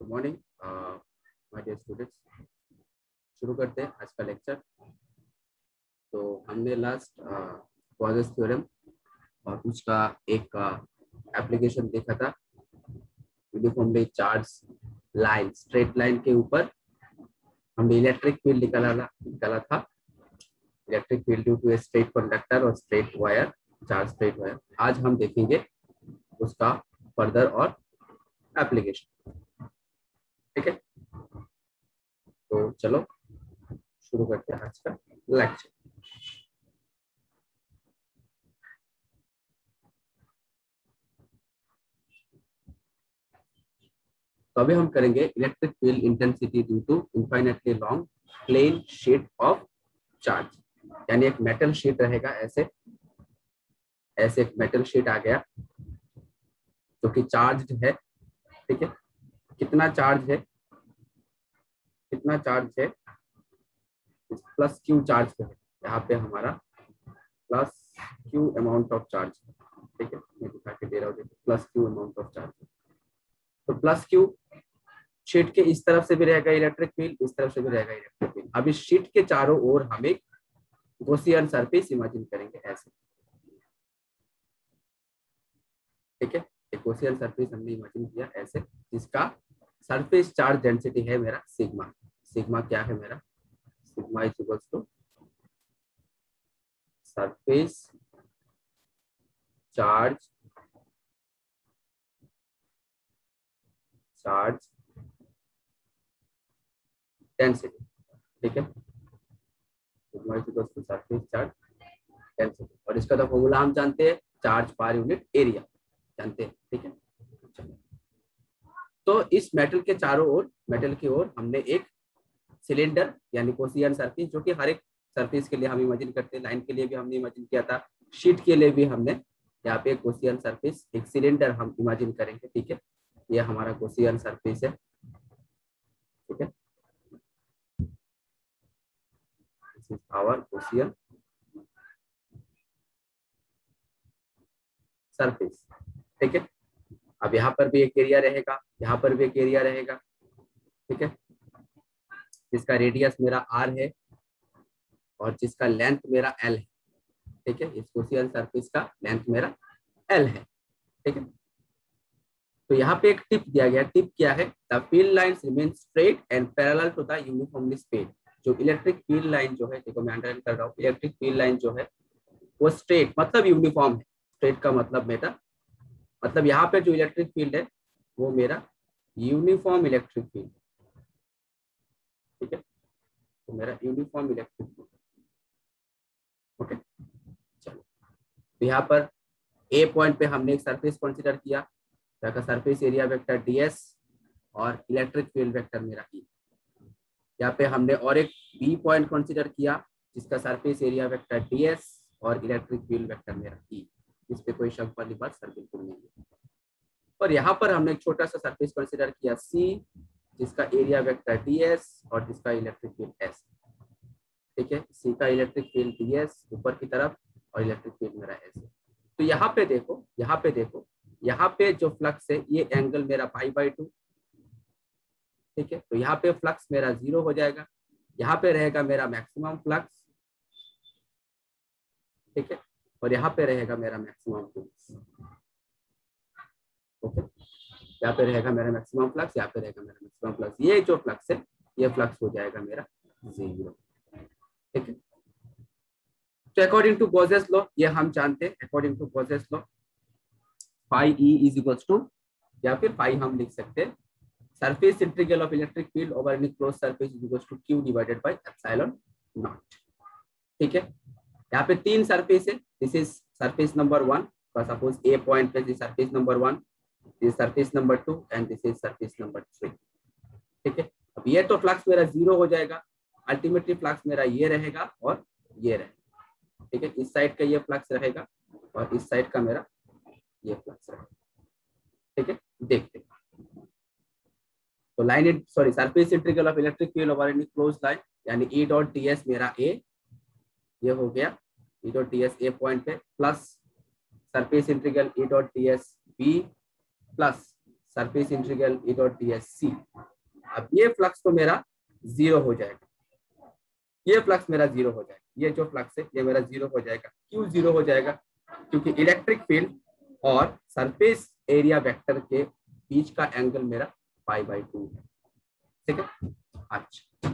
Good morning my dear students. शुरू करते हैं आज का लेक्चर। तो हमने लास्ट क्वाड्रेट्स थ्योरम और उसका एक एप्लीकेशन देखा था। Uniformly charge line, straight line के ऊपर हमने इलेक्ट्रिक फील्ड निकाला था। Electric field due to a straight conductor और straight wire, charge straight wire. आज हम देखेंगे उसका फर्दर और एप्लीकेशन। ठीक है, तो चलो शुरू करते हैं आज का लेक्चर। तो अभी हम करेंगे electric field intensity due to infinitely long plane sheet of charge. यानी एक मेटल शीट रहेगा, ऐसे एक मेटल शीट आ गया जो कि चार्ज है। ठीक है, कितना चार्ज है प्लस क्यू चार्ज पे है। यहाँ पे हमारा plus Q amount of charge है। ठीक है, मैं दिखा के दे रहा हूँ, plus Q amount of charge है। तो प्लस क्यू शीट के इस तरफ से भी रहेगा इलेक्ट्रिक फील्ड, इस तरफ से भी रहेगा इलेक्ट्रिक फील्ड। अब इस शीट के चारों ओर हम एक गॉसियन सरफेस इमेजिन करेंगे ऐसे। ठीक है, एक गॉसियन सरफेस हमने इमेजिन किया ऐसे, जिसका सरफेस चार्ज डेंसिटी है मेरा सिग्मा। सिग्मा क्या है मेरा? Sigma is equals to surface charge density. ठीक है, sigma is equals to surface charge density. और इसका तो फॉर्मूला हम जानते हैं, चार्ज पर यूनिट एरिया जानते हैं। ठीक है, तो इस मेटल के चारों ओर, मेटल की ओर हमने एक सिलेंडर यानी गॉसियन सरफेस, जो कि हर एक सरफेस के लिए हम इमेजिन करते हैं। लाइन के लिए भी हमने इमेजिन किया था, शीट के लिए भी हमने यहाँ पे एक गॉसियन सरफेस, एक सिलेंडर हम इमेजिन करेंगे। ठीक है, ये हमारा गॉसियन सरफेस है। ठीक है, this is our Gaussian surface. ठीक है, अब यहाँ पर भी एक एरिया रहेगा, यहाँ पर भी एक एरिया रहेगा। ठीक है, जिसका रेडियस मेरा आर है और जिसका लेंथ मेरा एल है। ठीक है, इस गॉसियन सरफेस का लेंथ मेरा एल है। ठीक है, तो यहाँ पे एक टिप दिया गया। टिप क्या है? The field lines remain straight and parallel to the uniformly spaced. जो इलेक्ट्रिक फील्ड लाइन जो है, देखो मैं अंडरलाइन कर रहा हूँ, इलेक्ट्रिक फील्ड लाइन जो है वो स्ट्रेट मतलब यूनिफॉर्म है। स्ट्रेट का मतलब मेरा, मतलब यहाँ पे जो इलेक्ट्रिक फील्ड है वो मेरा यूनिफॉर्म इलेक्ट्रिक फील्ड। ठीक है, तो मेरा यूनिफॉर्म इलेक्ट्रिक फील्ड। ओके, चलो, तो यहाँ पर ए पॉइंट पे हमने एक सरफेस कंसीडर किया, का सरफेस एरिया वेक्टर ds और इलेक्ट्रिक फील्ड वेक्टर मेरा E। यहाँ पे हमने और एक बी पॉइंट कंसीडर किया, जिसका सरफेस एरिया वेक्टर ds और इलेक्ट्रिक फील्ड वेक्टर मेरा E। इस पे कोई शक वाली बात सर बिल्कुल नहीं है। और यहाँ पर हमने एक छोटा सा सरफेस कंसीडर किया C, जिसका एरिया वेक्टर ds और जिसका इलेक्ट्रिक फील्ड S। ठीक है, C का इलेक्ट्रिक फील्ड ds ऊपर की तरफ और इलेक्ट्रिक फील्ड मेरा S। तो यहाँ पे देखो, यहाँ पे जो फ्लक्स है ये एंगल मेरा π/2। ठीक है, तो यहाँ पे फ्लक्स मेरा 0 हो जाएगा। यहाँ पे रहेगा मेरा मैक्सिमम फ्लक्स। ठीक है, और यहाँ पे रहेगा मेरा मैक्सिमम फ्लक्स। ओके, यहाँ पे रहेगा मेरा मैक्सिमम फ्लक्स, यहाँ पे रहेगा मेरा मैक्सिमम फ्लक्स। ये जो फ्लक्स है ये फ्लक्स हो जाएगा मेरा 0। ठीक है, तो अकॉर्डिंग टू गॉसेस लॉ, ये हम जानते हैं, according to Gauss's law phi E is equals to, या फिर फाई हम लिख सकते हैं surface integral of electric field over any closed surface is equals to q divided by epsilon naught. ठीक है, यहाँ पे तीन सरफेस है। This is surface number 1, suppose a point पे this surface number 1, this surface number 2 and this is surface number 3। ठीक है, अब ये तो फ्लक्स मेरा 0 हो जाएगा। अल्टीमेटली फ्लक्स मेरा ये रहेगा और ये रहेगा। ठीक है, इस साइड का ये फ्लक्स रहेगा और इस साइड का मेरा ये फ्लक्स रहेगा। ठीक है, देखते हैं। तो line surface integral of electric field over any closed line, यानी E डॉट ds मेरा A, ये हो गया E dot ds A point पे, plus surface integral E dot ds B plus surface integral E dot D S C. अब ये flux तो मेरा जीरो हो जाएगा, ये फ्लक्स मेरा जीरो हो जाएगा, ये जो फ्लक्स है ये मेरा जीरो हो जाएगा। क्यों जीरो हो जाएगा? क्योंकि इलेक्ट्रिक फील्ड और सरफेस एरिया वेक्टर के बीच का एंगल मेरा π/2 है। ठीक है। अच्छा,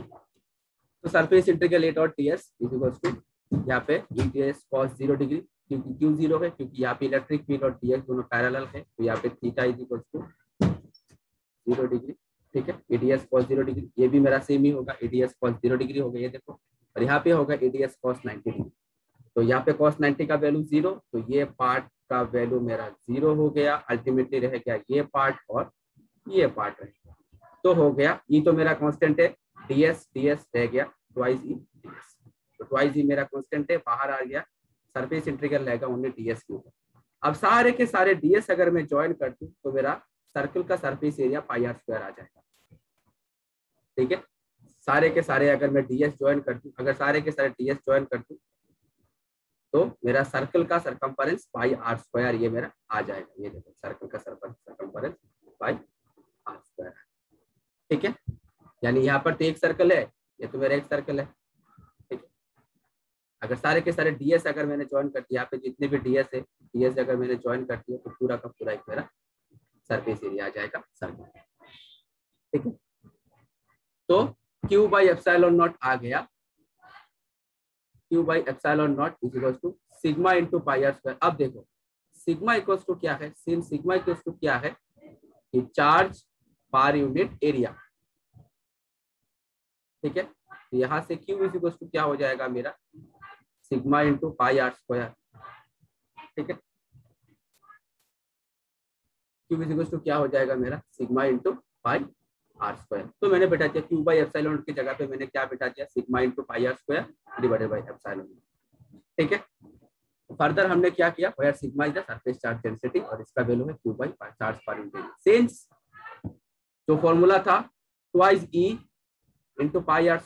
तो surface integral A dot D S is equal to यहाँ पे ds cos 0 डिग्री, क्योंकि क्यों जीरो है? क्योंकि यहाँ पे इलेक्ट्रिक फील्ड और ds दोनों पैरेलल है, तो यहाँ पे theta is equal to 0 degree. ठीक है, ds cos 0 डिग्री, ये भी मेरा सेम ही होगा, ds cos 0 डिग्री होगा ये देखो, और यहाँ पे होगा ds cos 90 डिग्री। तो यहाँ पे cos 90 का वैल्यू 0, तो ये पार्ट का वैल्यू मेरा 0 हो गया। अल्टीमेटली रह गया ये पार्ट और ये पार्ट रह गया, तो हो गया ये तो मेरा कांस्टेंट है, ds रह गया ट्वाइस ई ds, तो ट्वाइस ई मेरा कांस्टेंट है, बाहर आ गया। सरफेस इंटीग्रल रहेगा ओनली ds के ऊपर। अब सारे के सारे ds अगर मैं ज्वाइन कर दूं तो मेरा सर्कल का सरफेस एरिया πr² आ जाएगा। ठीक है, सारे के सारे अगर मैं ds ज्वाइन कर दूं, अगर सारे के सारे ds ज्वाइन कर दूं तो मेरा सर्कल का सरकमफेरेंस πr² ये मेरा आ जाएगा। ये देखो सर्कल का सरकमफेरेंस πr²। ठीक है, यानी यहाँ पर तो एक सर्कल है, ये तो मेरा एक सर्कल है। ठीक है, अगर सारे के सारे ds अगर मैंने ज्वाइन कर दिया, यहाँ पे जितने भी ds है, ds अगर मैंने ज्वाइन कर दिया तो पूरा का पूरा एक मेरा सरफेस एरिया आ जाएगा सर्कल। ठीक है, तो q/ε0 आ गया, q/ε0 is equal to sigma into πr²। अब देखो सिग्मा इक्वल्स टू क्या है? सिग्मा इक्वल्स टू क्या है कि चार्ज पर यूनिट एरिया। ठीक है, तो यहाँ से q इज इक्वल टू क्या हो जाएगा मेरा? Sigma into πr²। ठीक है, q इज इक्वल टू क्या हो जाएगा मेरा? Sigma into πr²। तो मैंने बैठा दिया q/ε0 की जगह पे मैंने क्या बैठा दिया? Sigma into πr² divided by epsilon. ठीक है, फर्दर हमने क्या किया? Where sigma is the surface charge density और इसका वैल्यू है q/चार्ज पर यूनिट एरिया। सिंस जो फॉर्मूला था twice e into πr²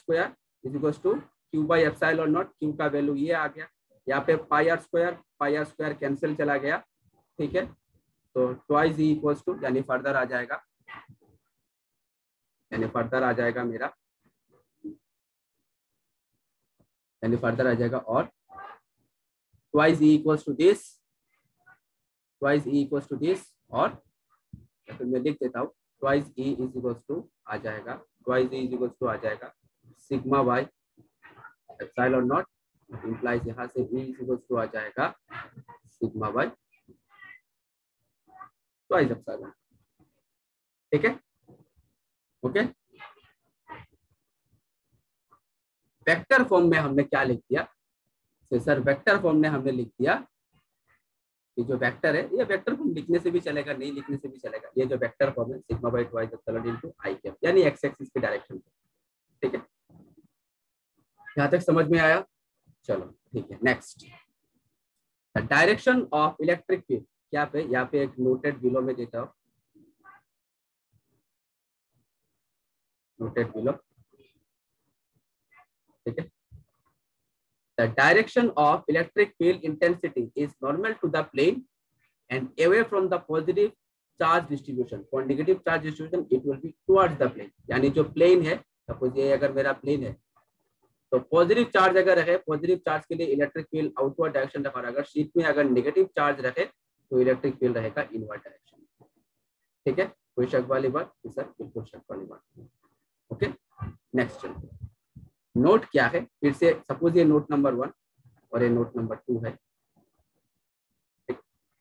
is equal to q/ε0, q का वैल्यू ये आ गया, यहाँ पे πr² कैंसिल चला गया। ठीक है, तो ट्वाइस e इक्वल्स टू यानी फर्दर आ जाएगा, यानी फर्दर आ जाएगा मेरा, यानी फर्दर आ जाएगा और twice e equals to this, twice e equals to this, और तो मैं लिख देता हूँ twice e is equals to आ जाएगा, twice e is equals to आ जाएगा sigma by epsilon naught, implies यहाँ से e इज इक्वल्स टू आ जाएगा सिग्मा बाय ट्वाइस एप्सिलॉन। ठीक है, ओके। वेक्टर फॉर्म में हमने क्या लिख दिया? सर वेक्टर फॉर्म में हमने लिख दिया कि जो वेक्टर है, ये वेक्टर फॉर्म लिखने से भी चलेगा, नहीं लिखने से भी चलेगा। ये जो वेक्टर फॉर्म है sigma by twice epsilon into I cap, यानी एक्स एक्सिस की डायरेक्शन पे। ठीक है, यहाँ तक समझ में आया? चलो ठीक है, next direction of electric field. क्या पे यहाँ पे एक नोटेड बिलो में देता हूँ, नोटेड बिलो। ठीक है, the direction of electric field intensity is normal to the plane and away from the positive charge distribution. For negative charge distribution it will be towards the plane, यानी जो plane है, suppose ये अगर मेरा plane है तो positive charge अगर रहे, पॉजिटिव चार्ज के लिए इलेक्ट्रिक फील्ड आउटवर्ड डायरेक्शन रखा, अगर शीट में अगर नेगेटिव चार्ज रखे तो इलेक्ट्रिक फील्ड रहेगा इनवर्ड डायरेक्शन। ठीक है, कोई शक वाली बात? सर बिल्कुल शक वाली बात। ओके, नेक्स्ट चलते। नोट क्या है फिर से, सपोज ये नोट नंबर 1 और ये नोट नंबर 2 है।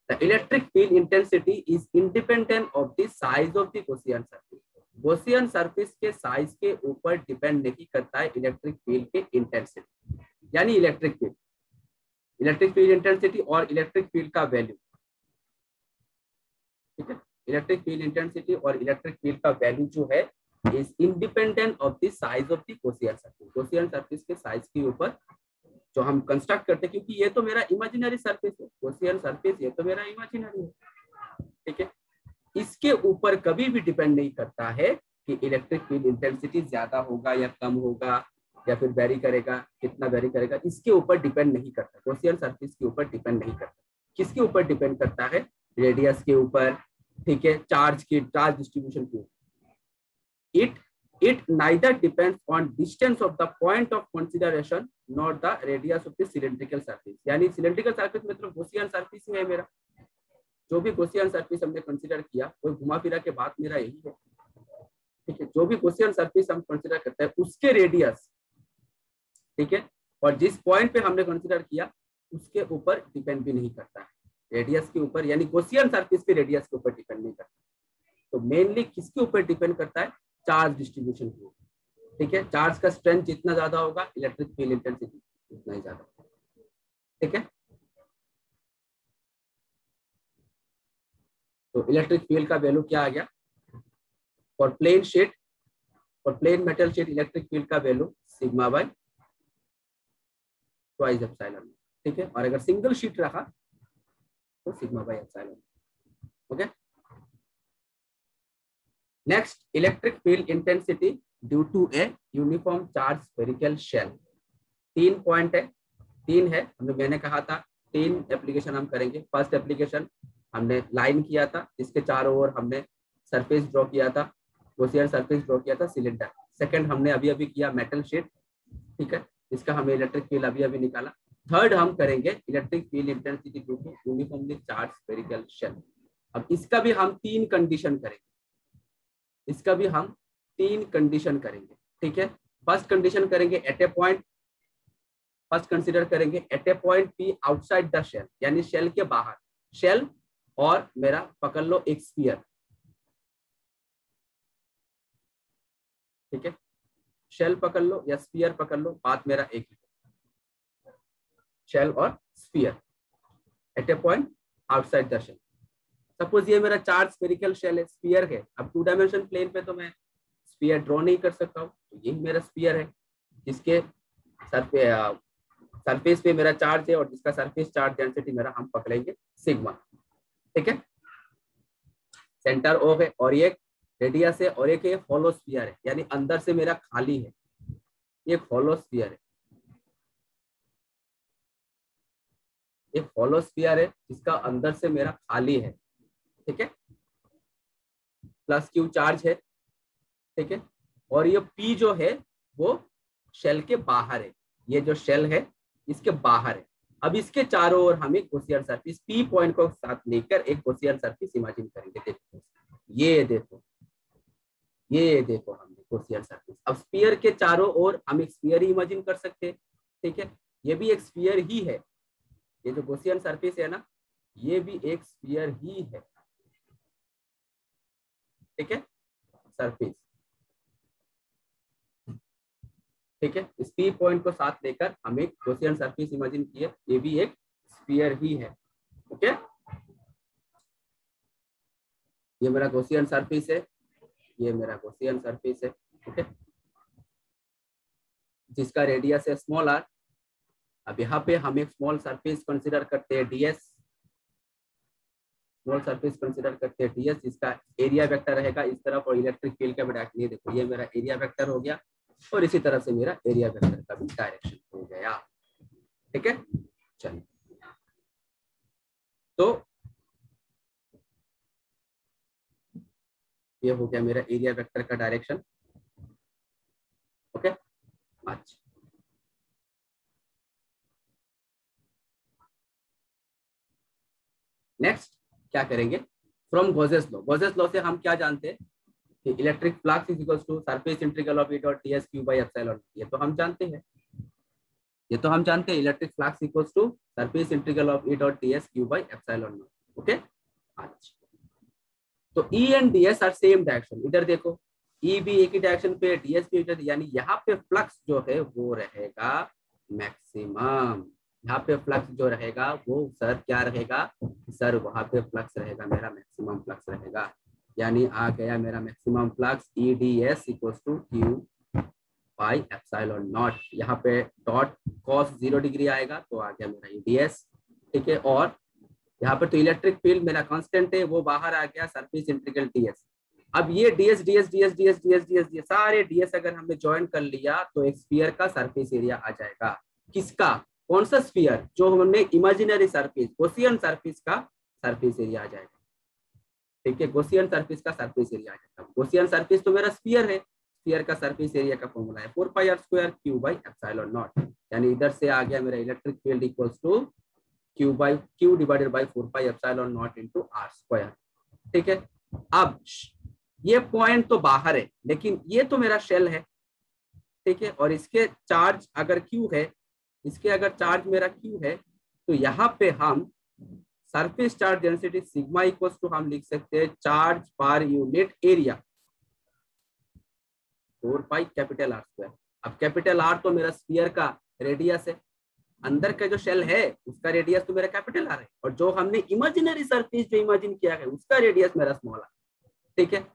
The electric field intensity is independent of the size of the Gaussian surface. Gaussian surface के साइज के ऊपर डिपेंड नहीं करता है इलेक्ट्रिक फील्ड के इंटेंसिटी, यानी इलेक्ट्रिक फील्ड इंटेंसिटी और इलेक्ट्रिक फील्ड का वैल्यू। ठीक है, इलेक्ट्रिक फील्ड इंटेंसिटी और इलेक्ट्रिक फील्ड का वैल्यू जो है is independent of the size of the Gaussian surface. Gaussian surface के साइज के ऊपर जो हम कंस्ट्रक्ट करते हैं, क्योंकि ये तो मेरा इमेजिनरी सरफेस है, Gaussian सरफेस ये तो मेरा इमेजिनरी है। ठीक है, इसके ऊपर कभी भी डिपेंड नहीं करता है कि इलेक्ट्रिक फील्ड इंटेंसिटी ज्यादा होगा या कम होगा या फिर वेरी करेगा, कितना वेरी करेगा, इसके ऊपर डिपेंड नहीं करता। Gaussian सरफेस के ऊपर डिपेंड नहीं करता। किसके ऊपर डिपेंड करता है? रेडियस के ऊपर, ठीक है, चार्ज डिस्ट्रीब्यूशन की, it neither depends on distance of the point of consideration nor the radius of the cylindrical surface। यानी सिलेंड्रिकल सरफेस मतलब गॉसियन सरफेस ही है मेरा, जो भी गॉसियन सरफेस हमने कंसीडर किया वो घुमा फिरा के बात मेरा यही है। ठीक है, जो भी गॉसियन सरफेस हम कंसीडर करते हैं उसके रेडियस, ठीक है, और जिस पॉइंट पे हमने कंसीडर किया उसके ऊपर डिपेंड भी नहीं करता है, रेडियस के ऊपर, यानी गॉसियन सरफेस के रेडियस के ऊपर डिपेंड नहीं करता। तो मेनली किसके ऊपर डिपेंड करता है, चार्ज डिस्ट्रीब्यूशन के ऊपर। ठीक है, चार्ज का स्ट्रेंथ जितना ज्यादा होगा इलेक्ट्रिक फील्ड इंटेंसिटी उतना ही ज्यादा होगा। ठीक है, तो इलेक्ट्रिक फील्ड का वैल्यू क्या आ गया, for plane sheet, for plane metal sheet electric field का value sigma by twice epsilon. ठीक है, और अगर सिंगल शीट रहा तो sigma by epsilon. Okay, next electric field intensity due to a uniform charge spherical shell. 3 point है, 3 है, मैंने कहा था 3 एप्लीकेशन हम करेंगे। फर्स्ट एप्लीकेशन हमने लाइन किया था जिसके चारों ओर हमने सरफेस ड्रॉ किया था, गॉसियन सरफेस ड्रॉ किया था सिलेंडर। सेकंड हमने अभी अभी किया मेटल शीट, ठीक है, इसका हमने इलेक्ट्रिक फील्ड अभी अभी निकाला। थर्ड हम करेंगे electric field intensity due to uniformly charge spherical shell. अब इसका भी हम 3 कंडीशन करेंगे, इसका भी हम 3 कंडीशन करेंगे। ठीक है, फर्स्ट कंडीशन करेंगे at a point, first consider करेंगे at a point P outside the shell, यानी शेल के बाहर, शेल और मेरा पकड़ लो एक स्फीयर। ठीक है, शेल पकड़ लो या स्फीयर पकड़ लो, बात मेरा एक ही, शेल और sphere at a point outside the shell. Suppose ये मेरा चार्ज स्फेरिकल शेल है, स्फीयर है। अब 2 डायमेंशन प्लेन पे तो मैं स्फीयर ड्रॉ नहीं कर सकता हूँ, तो यही मेरा स्फीयर है जिसके सरफेस पे मेरा चार्ज है और जिसका सरफेस चार्ज डेंसिटी मेरा हम पकड़ेंगे सिग्मा। ठीक है, सेंटर ओ है और ये रेडियस है और एक हॉलो स्फीयर है, यानी अंदर से मेरा खाली है, ये हॉलो स्फीयर है, एक हॉलो स्फीयर है जिसका अंदर से मेरा खाली है। ठीक है, प्लस क्यू चार्ज है। ठीक है, और ये पी जो है वो शेल के बाहर है, ये जो शेल है इसके बाहर है। अब इसके चारों ओर हम एक गॉसियन सरफेस पी पॉइंट को साथ लेकर एक गॉसियन सरफेस इमेजिन करेंगे। देखो ये देखो, ये देखो हमने गॉसियन सरफेस। अब स्फीयर के चारों ओर हम एक स्फीयर ही इमेजिन कर सकते हैं। ठीक है, ये भी एक स्फीयर ही है, ये जो गॉसियन सरफेस है ना ये भी एक स्फीयर ही है। ठीक है, सरफेस, ठीक है, इस पी पॉइंट को साथ लेकर हम एक गॉसियन सरफेस इमेजिन किए, ये भी एक स्फीयर ही है। ओके, ये मेरा गॉसियन सरफेस है, ये मेरा गॉसियन सरफेस है। ओके, जिसका रेडियस है स्मॉल आर। अब यहाँ पे हम एक स्मॉल सरफेस कंसीडर करते हैं डीएस, स्मॉल सरफेस कंसीडर करते हैं डीएस, जिसका एरिया वेक्टर रहेगा इस तरफ और इलेक्ट्रिक फील्ड का भी डायरेक्शन। ये देखो ये मेरा एरिया वेक्टर हो गया और इसी तरह से मेरा एरिया वेक्टर का भी डायरेक्शन हो गया। ठीक है, चलिए, तो ये हो गया मेरा एरिया वेक्टर का डायरेक्शन। ओके, अच्छा, नेक्स्ट क्या करेंगे, from Gauss's law. Gauss's law से हम क्या जानते हैं कि electric flux is equal to surface integral of E dot ds q by epsilon. ये तो हम जानते हैं, ये तो हम जानते हैं, electric flux equals to surface integral of E dot ds q by epsilon. Okay, अच्छा, तो E and ds are same direction. इधर देखो E भी एक ही डायरेक्शन पे, ds भी इधर, यानी यहाँ पे फ्लक्स जो है वो रहेगा मैक्सिमम। यहाँ पे फ्लक्स जो रहेगा वो सर क्या रहेगा सर, वहां पे फ्लक्स रहेगा मेरा मैक्सिमम फ्लक्स रहेगा, यानी आ गया मेरा maximum flux E ds equals to q by epsilon naught. यहाँ पे डॉट cos 0 डिग्री आएगा तो आ गया मेरा E ds। ठीक है, और यहाँ पर तो इलेक्ट्रिक फील्ड मेरा कांस्टेंट है वो बाहर आ गया सरफेस इंटीग्रल ds। अब ये ds ds ds ds ds ds ds सारे ds अगर हमने ज्वाइन कर लिया तो एक स्फीयर का सरफेस एरिया आ जाएगा। किसका, कौन सा स्फीयर, जो हमने इमेजिनरी सरफेस गॉसियन सरफेस का सरफेस एरिया आ जाएगा। ठीक है, गॉसियन सरफेस का सरफेस एरिया आ जाएगा। गॉसियन सरफेस तो मेरा स्फीयर है, स्फीयर का सरफेस एरिया का फॉर्मूला है 4πr² Q by epsilon not, यानी इधर से आ गया मेरा electric field equals to Q divided by 4π epsilon naught into r²। ठीक है, अब ये पॉइंट तो बाहर है, लेकिन ये तो मेरा शेल है। ठीक है, और इसके चार्ज अगर Q है, इसके अगर चार्ज मेरा Q है, तो यहाँ पे हम surface charge density sigma equals to हम लिख सकते हैं charge per unit area 4π capital R²। अब कैपिटल R तो मेरा स्फीयर का रेडियस है, अंदर का जो शेल है उसका रेडियस तो मेरा कैपिटल R है, और जो हमने इमेजिनरी सरफेस जो इमेजिन किया है उसका रेडियस मेरा स्मॉल r। ठीक है,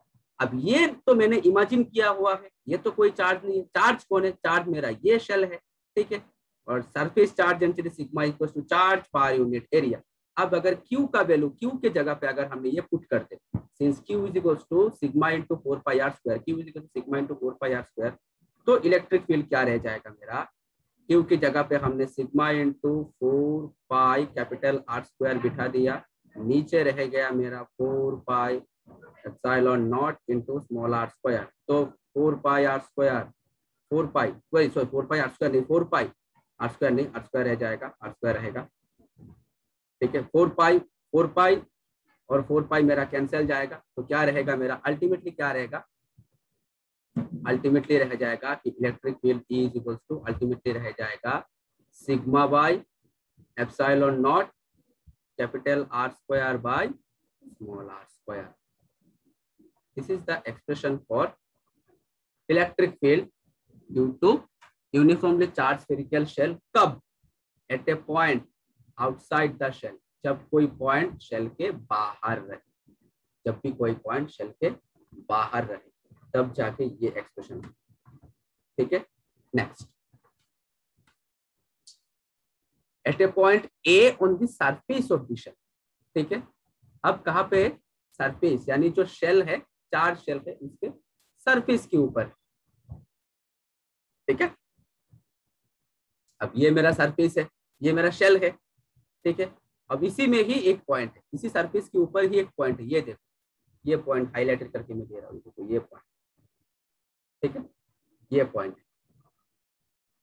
अब ये तो मैंने इमेजिन किया हुआ है, ये तो कोई चार्ज नहीं है। चार्ज कौन है? चार्ज मेरा ये शेल है। ठीक है, और surface charge density sigma equal to charge per unit area. अब अगर Q का वैल्यू, Q के जगह पे अगर हमने ये पुट करते, since Q is equal to sigma into 4πr², Q is equal to sigma into 4πr², तो इलेक्ट्रिक फील्ड क्या रह जाएगा मेरा? Q की जगह पे हमने सिग्मा इंटू 4π कैपिटल R² बिठा दिया, नीचे रह गया मेरा 4π epsilon naught into small r²। तो 4πr², 4π वही सॉरी 4πr² नहीं, 4π r² नहीं, r² रह जाएगा, r² रहेगा। ठीक है, 4π और 4π मेरा कैंसिल जाएगा, तो क्या रहेगा मेरा? अल्टीमेटली क्या रहेगा? अल्टीमेटली रह जाएगा कि electric field E is equals to ultimately रह जाएगा sigma by epsilon naught capital R² by small r²। This is the expression for electric field due to uniformly charge spherical shell. कब? At a point outside the shell, जब कोई point shell के बाहर रहे, जब भी कोई पॉइंट शेल के बाहर रहे तब जाके ये एक्सप्रेशन। ठीक है, next, at a point A on the surface of the shell. ठीक है, अब कहाँ पे? सरफेस, यानी जो शेल है, चार्ज शेल है, उसके सरफेस के ऊपर। ठीक है, अब ये मेरा सरफेस है, ये मेरा शेल है। ठीक है, अब इसी में ही एक पॉइंट है, इसी सरफेस के ऊपर ही एक पॉइंट है, ये देखो, ये पॉइंट हाईलाइटेड करके मैं दे रहा हूँ, देखो ये पॉइंट। ठीक है, ये पॉइंट।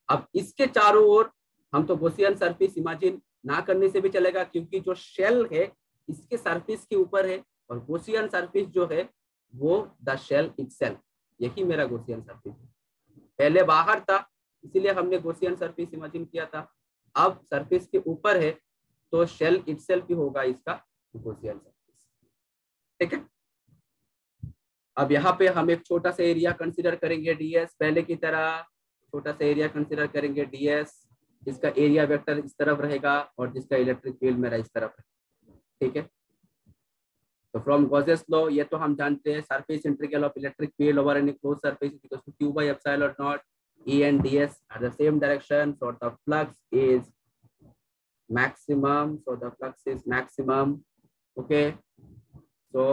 अब इसके चारों ओर हम तो गॉसियन सरफेस इमेजिन ना करने से भी चलेगा, क्योंकि जो शेल है इसके सरफेस के ऊपर है, और गॉसियन सरफेस जो है वो द शेल इटसेल्फ, यही मेरा गॉसियन सरफेस है। पहले बाहर था इसीलिए हमने गॉसियन सरफेस इमेजिन किया था, अब सरफेस के ऊपर है तो शेल इटसेल्फ ही होगा इसका गॉसियन सरफेस। ठीक है, अब यहाँ पे हम एक छोटा सा एरिया कंसीडर करेंगे ds, पहले की तरह छोटा सा एरिया कंसीडर करेंगे ds, जिसका एरिया वेक्टर इस तरफ रहेगा और जिसका इलेक्ट्रिक फील्ड मेरा इस तरफ है। ठीक है, तो फ्रॉम गॉसेस लॉ ये तो हम जानते हैं, surface integral of electric field over any closed surface is equal to Q by epsilon naught E and ds are the same direction, so the flux is maximum, so the flux is maximum. Okay, so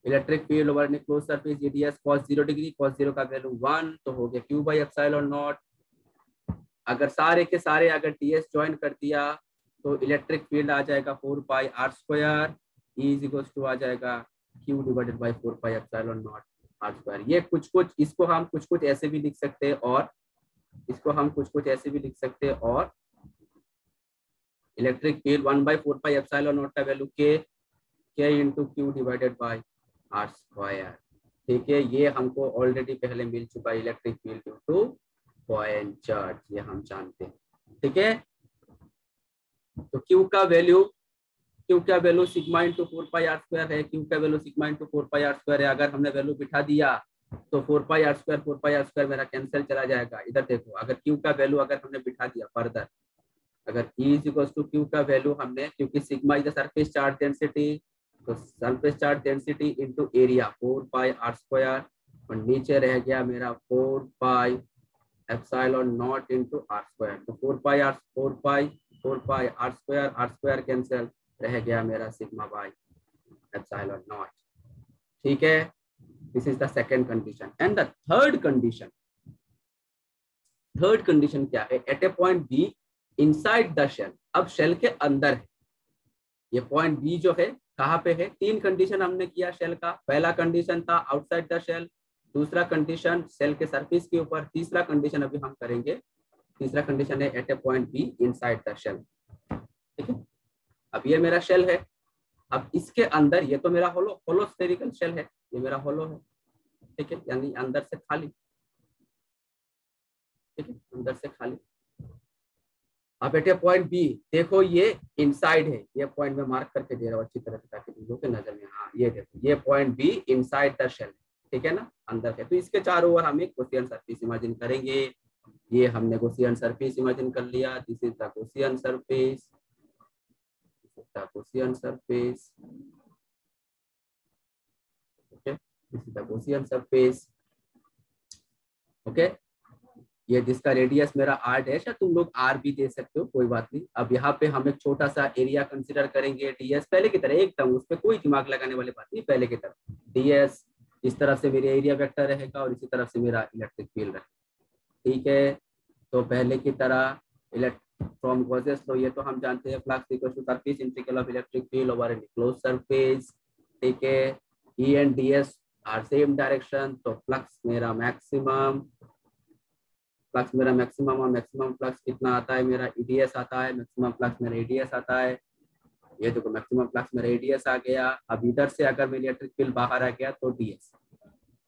electric field over any closed surface ds cos 0 degree, cos 0 का value 1, तो हो गया Q by epsilon naught. अगर सारे के सारे अगर ds join कर दिया तो इलेक्ट्रिक फील्ड आ जाएगा 4π r², E is equal to आ जाएगा Q divided by 4π epsilon naught r²। ये कुछ इसको हम कुछ ऐसे भी लिख सकते हैं, और इसको हम कुछ ऐसे भी लिख सकते हैं, और इलेक्ट्रिक फील्ड 1/4π एप्सिलॉन नॉट का value k into Q divided bye r²। ठीक है, ये हमको ऑलरेडी पहले मिल चुका है, electric field due two point charge, ये हम जानते हैं। ठीक है, तो Q का वैल्यू सिग्मा इंटू 4π r² है, Q का वैल्यू सिग्मा इंटू 4π r² है। अगर हमने वैल्यू बिठा दिया तो 4π r² मेरा कैंसिल चला जाएगा। इधर देखो, अगर Q का वैल्यू अगर हमने बिठा दिया फर्दर, अगर E is equal to Q का वैल्यू हमने, क्योंकि sigma is the surface charge density, तो surface charge density into area 4π r², और नीचे रह गया मेरा 4π एप्सिलॉन नॉट इंटू r²। तो 4π r² कैंसिल, रह गया मेरा सिग्मा बाय एप्सिलॉन नॉट। ठीक है, this is the second condition. And the third condition क्या है? At a point B inside the shell. अब शेल के अंदर है, ये पॉइंट बी जो है कहाँ पे है, तीन कंडीशन हमने किया शेल का। पहला कंडीशन था आउटसाइड द शेल, दूसरा कंडीशन सेल के सरफेस के ऊपर, तीसरा कंडीशन अभी हम करेंगे, तीसरा कंडीशन है at a point B inside the shell. ठीक है, अब ये मेरा शेल है, अब इसके अंदर ये तो मेरा होलो स्फेरिकल शेल है, ये मेरा होलो है। ठीक है, यानी अंदर से खाली। ठीक है, अंदर से खाली। अब एट ए पॉइंट बी, देखो ये इनसाइड है, ये पॉइंट में मार्क करके दे रहा हूँ अच्छी तरह से ताकि तुम लोग के नजर में, हाँ ये देखो ये point B inside the shell. ठीक है ना, अंदर है। तो इसके चारों ओर हम एक गॉसियन सरफेस इमेजिन करेंगे। ये हमने गॉसियन सरफेस इमेजिन कर लिया, this is the Gaussian surface, Gaussian surface. Okay, this is the Gaussian surface. Okay, ये जिसका रेडियस मेरा आर डैश है, तुम लोग आर भी दे सकते हो, कोई बात नहीं। अब यहाँ पे हम एक छोटा सा एरिया कंसिडर करेंगे, डीएस पहले की तरह एकदम, उस पर कोई दिमाग लगाने वाली बात नहीं, पहले की तरह डीएस। इस तरफ से मेरा एरिया वेक्टर रहेगा और इसी तरफ से मेरा इलेक्ट्रिक फील्ड रहेगा। ठीक है, तो पहले की तरह फ्रॉम गॉसेस लॉ, ये तो हम जानते हैं, flux equal to surface integral of electric field over an closed surface. ठीक है, E and ds are same direction, तो फ्लक्स मेरा मैक्सिमम, फ्लक्स मेरा मैक्सिमम, और मैक्सिमम फ्लक्स कितना आता है मेरा, ईडीएस आता है, मैक्सिमम फ्लक्स मेरा ईडीएस आता है। ये देखो मैक्सिमम फ्लक्स मेरा ईडीएस आ गया। अब इधर से अगर मेरी इलेक्ट्रिक फील्ड बाहर आ गया तो डीएस।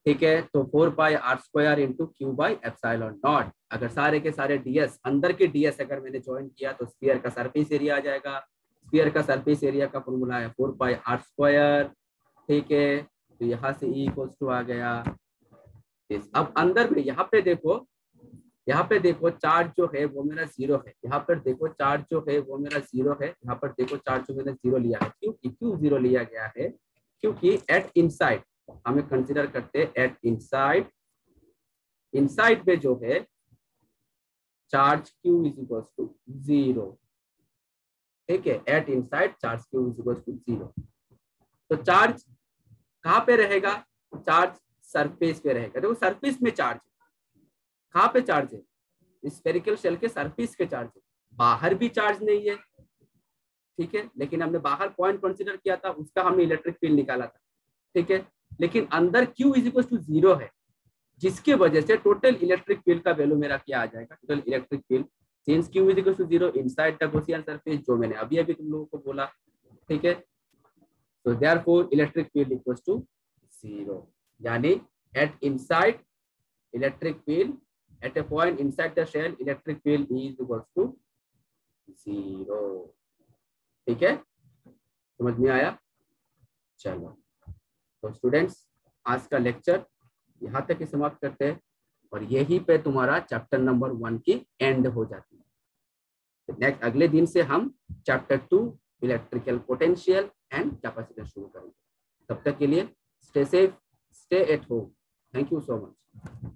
ठीक है, तो 4 pi r square into Q by epsilon naught. अगर सारे के सारे डीएस, अंदर के डीएस अगर मैंने ज्वाइन किया तो स्फीयर का सरफेस एरिया आ जाएगा। स्फीयर का सरफेस एरिया का फॉर्मूला है 4 पाई आर स्क्वायर। ठीक है, तो यहाँ से ई इक्वल्स टू आ गया। अब अंदर में यहाँ पे देखो चार्ज जो है वो मेरा जीरो है, यहाँ पर देखो चार्ज जो है वो मेरा जीरो है, यहाँ पर देखो चार्ज जो मैंने जीरो लिया है। क्यों जीरो लिया गया है, क्योंकि एट इनसाइड हमें कंसीडर करते हैं, एट इनसाइड, इनसाइड पे जो है charge Q is equal to zero. ठीक है, at inside charge Q is equal to zero. तो चार्ज कहाँ पे रहेगा, चार्ज सरफेस पे रहेगा। देखो सरफेस में चार्ज, कहाँ पे चार्ज है, स्फेरिकल शेल के सरफेस के चार्ज है, बाहर भी चार्ज नहीं है। ठीक है, लेकिन हमने बाहर पॉइंट कंसीडर किया था, उसका हमने इलेक्ट्रिक फील्ड निकाला था। ठीक है, लेकिन अंदर Q is equal to zero है, जिसके वजह से टोटल इलेक्ट्रिक फील्ड का वैल्यू मेरा क्या आ जाएगा, total electric field since Q is equal to zero inside the Gaussian surface, जो मैंने अभी अभी तुम लोगों को बोला। ठीक है, so therefore electric field equals to zero, यानी at inside electric field at a point inside the shell electric field is equals to zero। ठीक है, समझ में आया। चलो तो स्टूडेंट्स, आज का लेक्चर यहाँ तक ही समाप्त करते हैं, और यही पे तुम्हारा चैप्टर नंबर 1 की एंड हो जाती है। नेक्स्ट अगले दिन से हम chapter 2 electrical potential and capacitance शुरू करेंगे। तब तक के लिए stay safe, stay at home. Thank you so much.